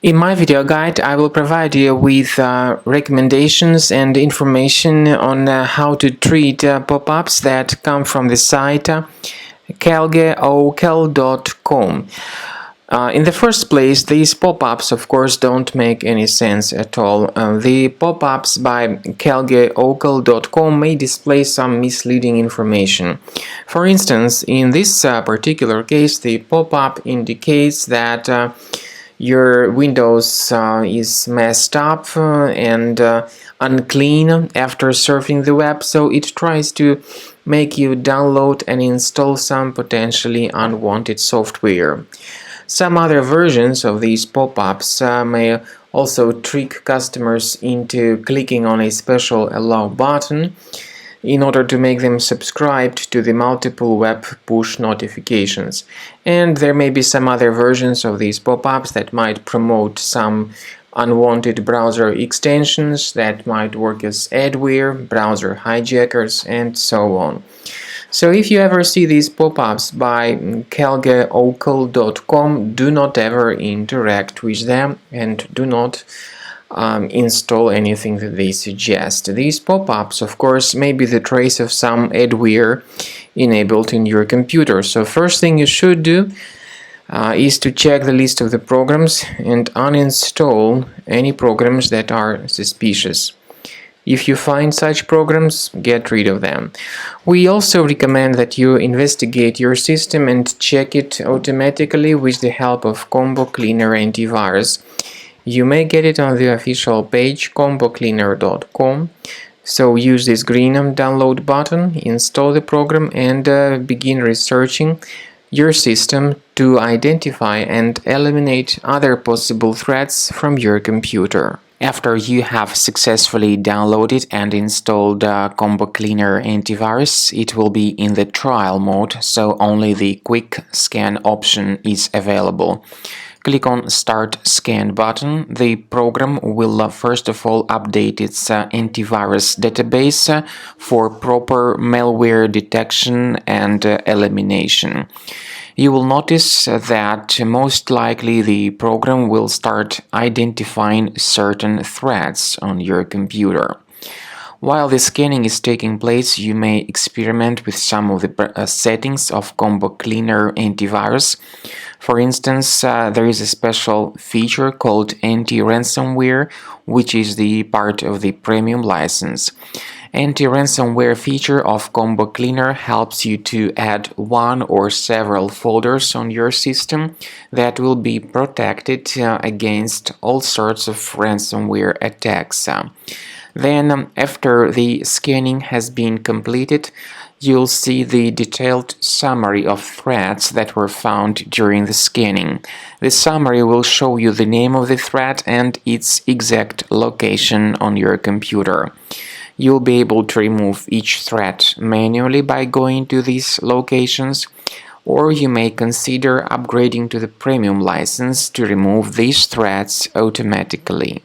In my video guide, I will provide you with recommendations and information on how to treat pop-ups that come from the site kelgeokel.com. In the first place, these pop-ups, of course, don't make any sense at all. The pop-ups by kelgeokel.com may display some misleading information. For instance, in this particular case, the pop-up indicates that your Windows is messed up and unclean after surfing the web, so it tries to make you download and install some potentially unwanted software. Some other versions of these pop-ups may also trick customers into clicking on a special allow button in order to make them subscribed to the multiple web push notifications. And there may be some other versions of these pop-ups that might promote some unwanted browser extensions that might work as adware, browser hijackers, and so on. So if you ever see these pop-ups by kelgeokel.com, do not ever interact with them and do not install anything that they suggest. These pop-ups, of course, may be the trace of some adware enabled in your computer. So first thing you should do is to check the list of the programs and uninstall any programs that are suspicious. If you find such programs, get rid of them. We also recommend that you investigate your system and check it automatically with the help of Combo Cleaner Antivirus. You may get it on the official page combocleaner.com. So use this green download button, install the program, and begin researching your system to identify and eliminate other possible threats from your computer. After you have successfully downloaded and installed Combo Cleaner Antivirus, it will be in the trial mode, so only the quick scan option is available. Click on Start Scan button. The program will first of all update its antivirus database for proper malware detection and elimination. You will notice that most likely the program will start identifying certain threats on your computer. While the scanning is taking place, you may experiment with some of the settings of Combo Cleaner Antivirus. For instance, there is a special feature called Anti-Ransomware, which is the part of the premium license. Anti-ransomware feature of Combo Cleaner helps you to add one or several folders on your system that will be protected against all sorts of ransomware attacks. Then, after the scanning has been completed, you'll see the detailed summary of threats that were found during the scanning. The summary will show you the name of the threat and its exact location on your computer. You'll be able to remove each threat manually by going to these locations, or you may consider upgrading to the premium license to remove these threats automatically.